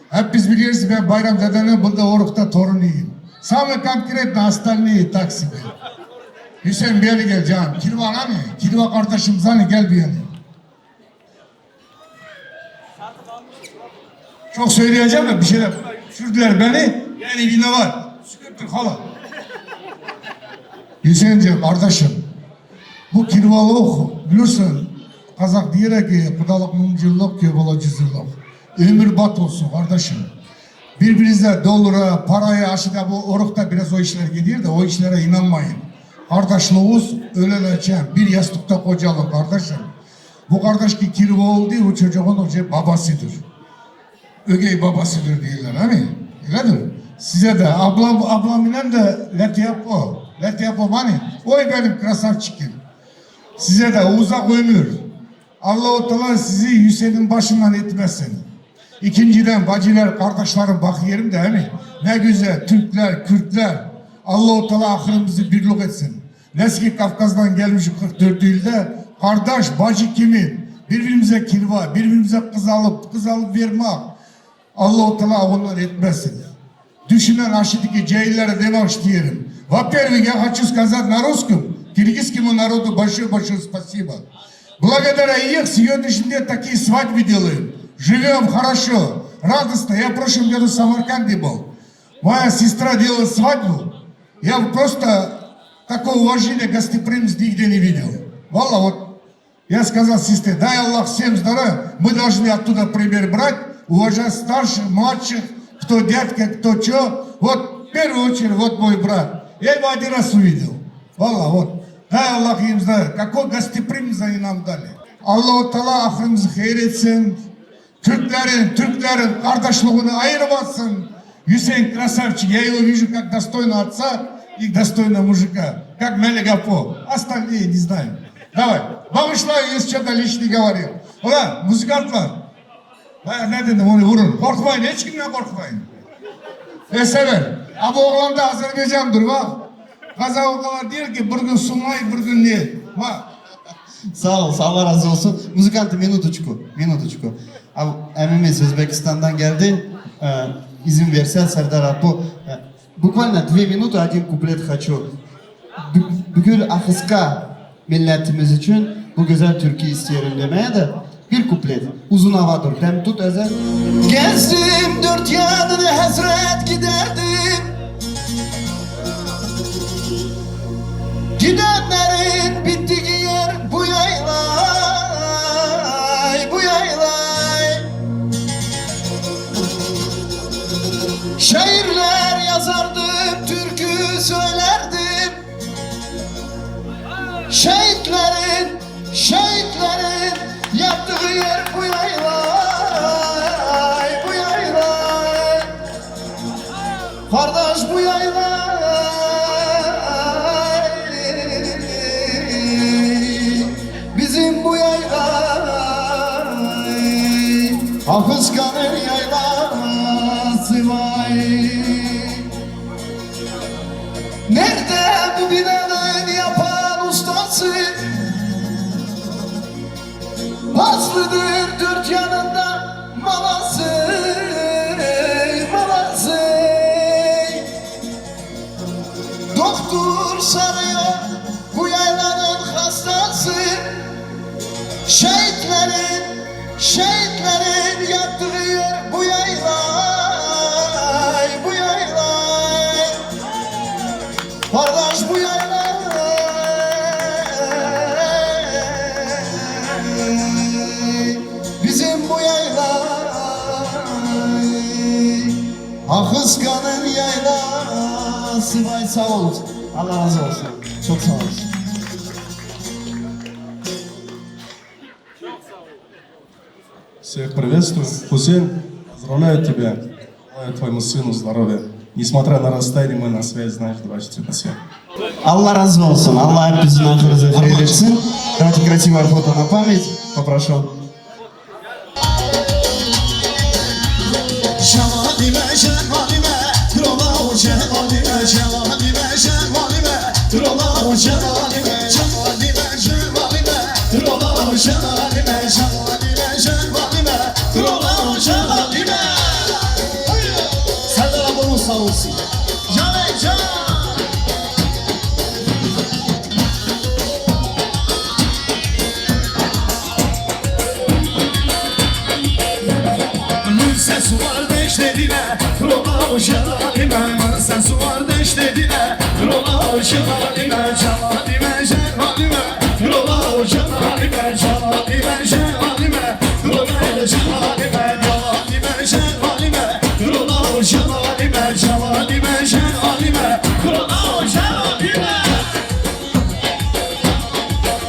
Hep biz biliyoruz ben Bayram Dede'nin bunda Oruk'ta torunuyum. Sami konkretno hastaneye Taksim'e. Hüseyin bir yana gel canım. Kilva hani? Kilva kardeşimiz hani gel bir yana. Çok söyleyeceğim de bir şeyler sürdüler beni. Yani yine var. Sıkıntı hala. Hüseyin'ciğim kardeşim. Bu kirvalık bilirsin. Kazak diyerek ki kudalık mumcılık ki balacızılık. Ömür bat olsun kardeşim. Birbirinize dolara, paraya, aşıda bu orukta biraz o işler gidiyor da o işlere inanmayın. Kardeşliğiniz ölelecek. Bir yastıkta kocalı kardeşim. Bu kardeş ki kirva oldu bu çocuğun babasıdır. Ögey babasıdır diyorlar hani. Öyledir. Size de ablamın de Letyapo. Letyapo hani. Oy benim krasavçikim. Size de uzak ömür. Allah-u Teala sizi Hüseyin'in başından etmesin. İkinciden bacılar, kardeşlerim bak yerim de hani. Ne güzel Türkler, Kürtler. Allah-u Teala ahırımızı birlik etsin. Neski Kafkas'tan gelmiş 44 ilde kardeş, bacı kimin? Birbirimize kirva, birbirimize kız alıp vermek. Allah-u Teala onları etmesin. Düşünen aşıdaki cahillere demek istiyorum. Во-первых, я хочу сказать на русском, киргизскому народу большое спасибо. Благодаря их сегодняшний день такие свадьбы делаем. Живем хорошо, радостно. Я в прошлом году в Самарканде был. Моя сестра делала свадьбу. Я просто такого уважения, гостеприимства нигде не видел. Валла, вот я сказал сестре, дай Аллах всем здоровья. Мы должны оттуда пример брать, уважать старших, младших, кто дядька, кто что. Вот в первую очередь, вот мой брат. Я его один раз увидел. Валла, вот. Дай Аллах им знает, какой гостеприимство они нам дали. Allah-u Teala ahırımızı hayır etsin. Türklerin kardeşliğini ayırmasın. Hüseyin красавчик, я его вижу как достойного отца и достойного мужика, как Мелегапо. Остальные не знаю. Давай, Бабышлай, если что-то лишнее говорил. Ulan, müzikantlar. Ne dedim onu vurun. Korkmayın, hiç kimden korkmayın. Ne sever? Ama oğlan da Azerbaycan'dır bak. Kazaklar diyor ki bir gün sunmay, bir gün ne? Bak.
Sağ ol, Allah razı olsun. Muzikantı minutочку. Emimiz Özbekistan'dan geldi. İzin versen Serdar Apo. Bukvalno 2 минуты один kuplет хочу. Bugün Ahıska milletimiz için bu güzel türkü istiyorum demeye de bir kuplet. Uzun havadır. Tem tut özel. Gezdim dört yanını hasret giderdim. Gidenlerin bittiği yer bu yaylay, bu yaylay. Şairler yazardım, türkü söylerdim. Şehitlerin yattığı yer bu yaylay, bu yaylay. Kardeş bu yaylay. Bizim bu yaylay, Hafızkan'ın yaylası vay. Nerede bu binanın yapan ustası? Paslıdır dört yanında malası, malası. Doktor sarıyor bu yaylanın hastası. Şehitlerin yattığı yer bu yaylay, bu yaylay. Kardeş bu yaylay. Bizim bu yaylay. Ahıska'nın yaylası. Vay sağ olun. Allah razı olsun. Çok sağ olun.
Всех приветствую. Хусейн, поздравляю тебя. Желаю твоему сыну здоровья. Несмотря на расстояние, мы на связи, знаешь, 24/7.
Allah razı olsun. Allah hep bizim ahırınızı hayır etsin. Давайте красивое фото на память. Попрошу.
Şemalime, şemalime, drola o şemalime, şemalime, şemalime, drola o şemalime, şemalime. sular deşledine Rola o celalime Sen sular deşledine Rola o celalime Celalime celalime Rola o celalime Celalime celalime Rola o celalime Celalime celalime Rola o celalime Celalime celalime Rola o celalime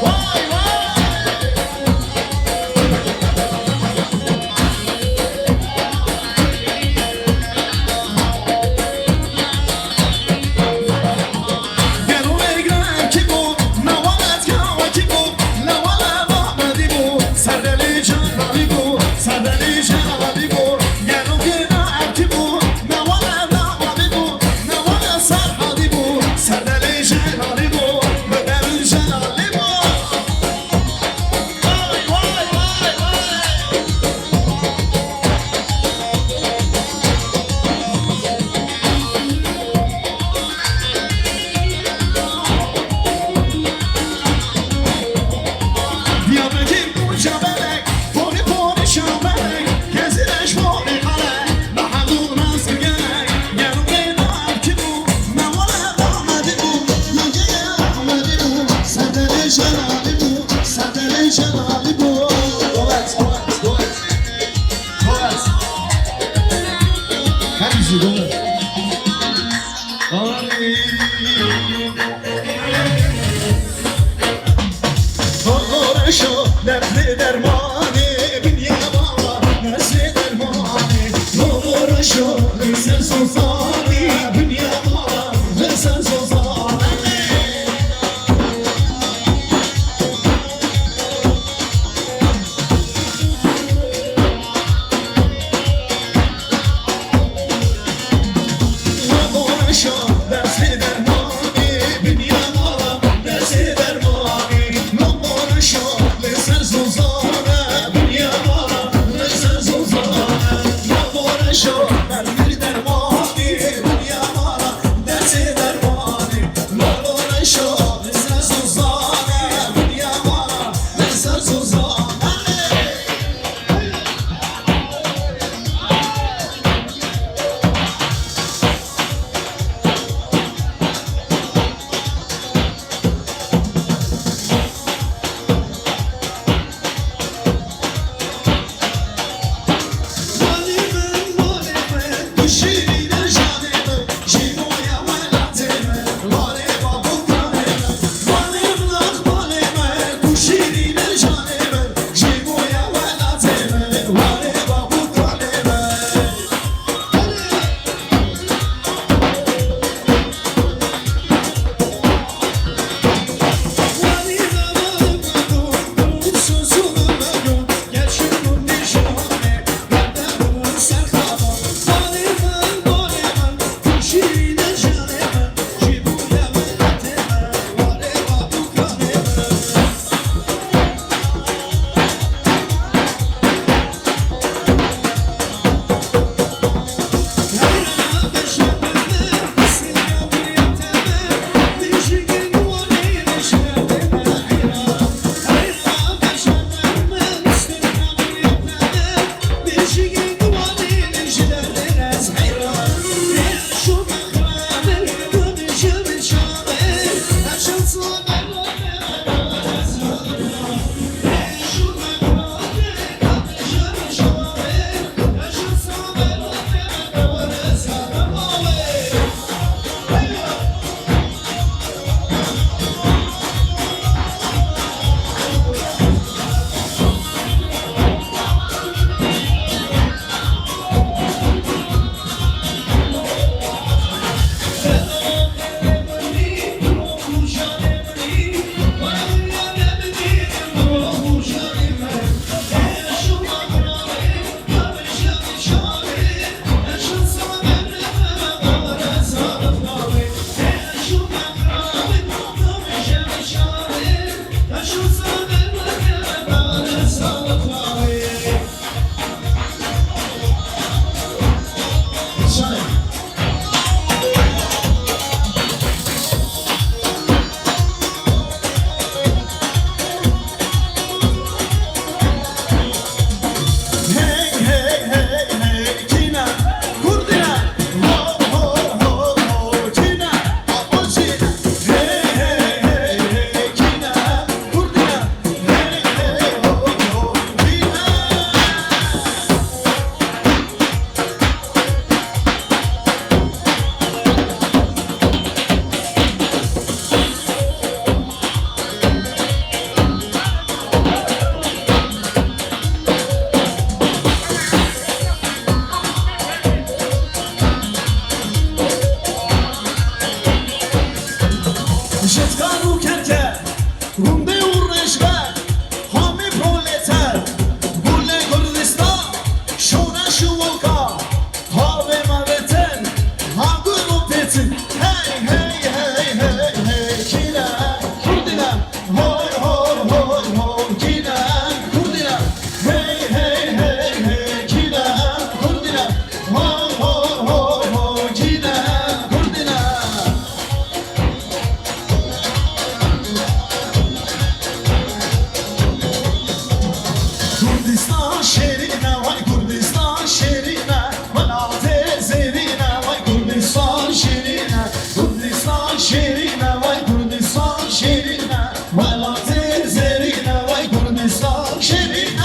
Vay vay Gel o Kurdistan şehrine, vay Kurdistan şehrine, Malatya zerine, vay Kurdistan şehrine, Kurdistan şehrine, vay Kurdistan şehrine, Malatya zerine, vay Kurdistan şehrine.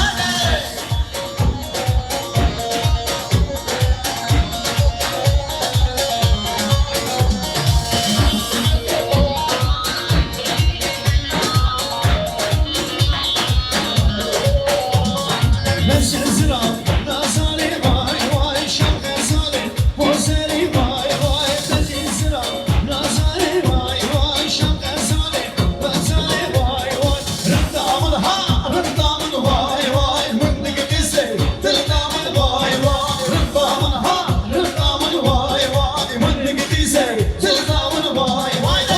Mescezira, Nazari, vay vay, Şam Gazali, Bozeri, vay vay, Mescezira, Nazari, vay vay, Şam Gazali, Bozeri, vay vay, Rıdamın ha, Rıdamın vay vay, Mındık bizi, Rıdamın vay vay, Rıdamın ha, Rıdamın vay vay, Mındık bizi, Rıdamın vay vay de.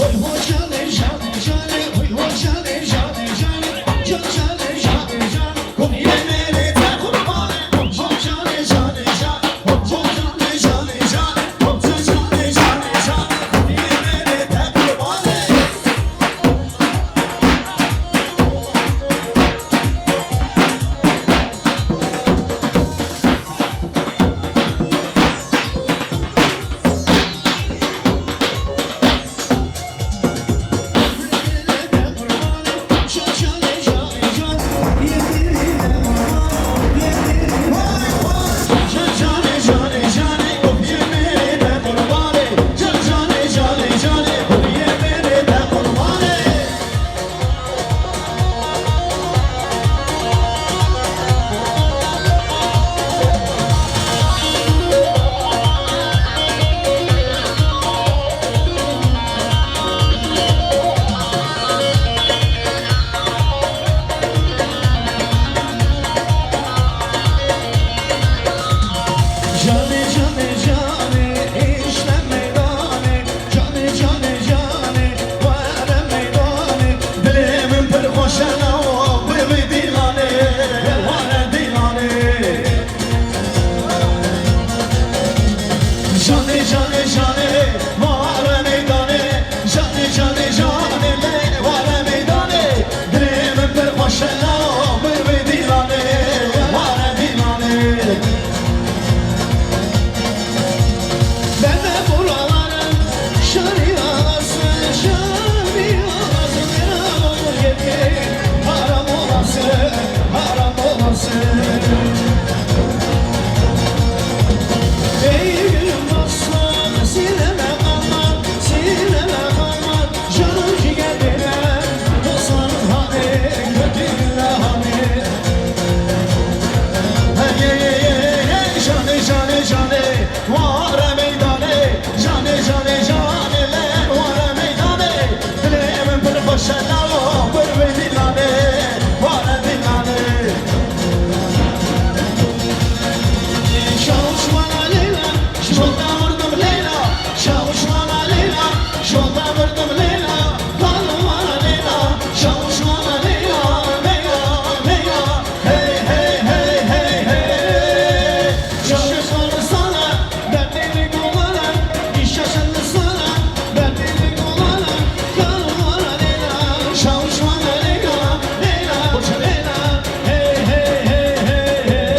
Oy hoşale jale jale, oy hoşale jale jale, jale jale jale, kom yemeğe de kurban, hoşale jale jale, hoşale jale jale, hoşale jale jale, kom yemeğe de kurban. Cane cane cane işte meydane, cane cane cane vere meydane, dilimin pır hoşana o bir dilane, vere dilane. Cane cane cane vere meydane, cane cane cane vere meydane, dilimin pır hoşana o bir dilane, vere dilane. Ben de buraların şariası, şariası ne olur getir, haram olası, haram olası. Ey gülüm dostum, silemem aman, silemem aman, canım ciğerine, dostlarım hani, kötüyle hani. Hey hey hey hey, cane cane cane, vare meydane, cane cane cane, vare meydane, dilimin pır hoşana o bir dilane, vare dilane. Şavuşmana Leyla, şolda vurdum Leyla, şavuşmana Leyla, şolda vurdum Leyla, kanımana Leyla, şavuşmana Leyla, Leyla, Leyla, hey hey hey hey hey. Şaşırdı sana, dertlilik olana, iş yaşandı sana, dertlilik olana, kanımana Leyla, şavuşmana Leyla, Leyla, boşa Leyla, hey hey hey hey hey.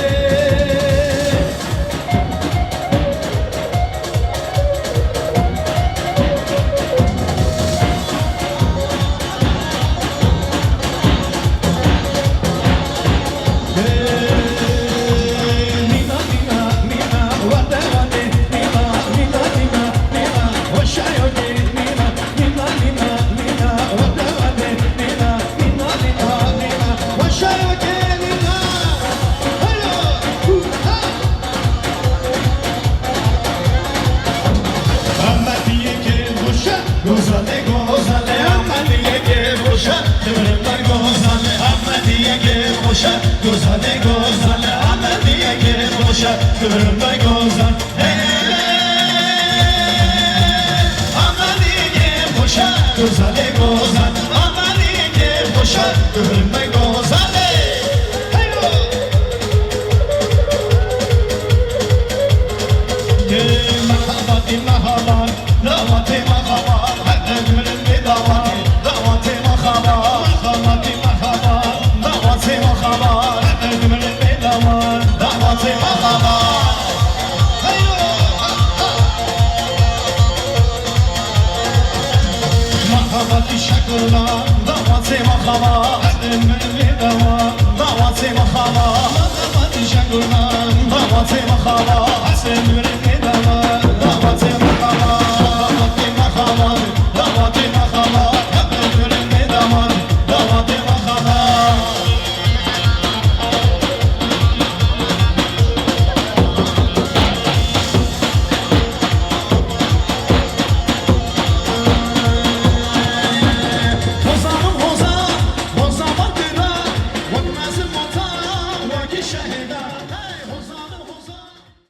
Nina nina nina vade vade nina nina nina nina hoşayoge nina nina nina nina vade vade nina nina nina nina hoşayoge nina hello ha amma diye gel hoşa gozale gozale amma diye gel hoşa dönemler gozale amma diye gel hoşa gozale gozale amma diye gel hoşa dönemler gozale amma diye gel hoşa gozale gozale amma diye gel hoşa Ömrüme gözeli Heyro Merhabati merhaban Davati merhaban Her ömrüm bir davati Davati merhaban Merhabati merhaban Davati merhaban Her ömrüm bir davati Davati merhaban Merhabati şakurlar Davati merhaban Her ömrüm bir davati Davati merhaban Merhabati şakurlar Davati merhaban Her ömrüm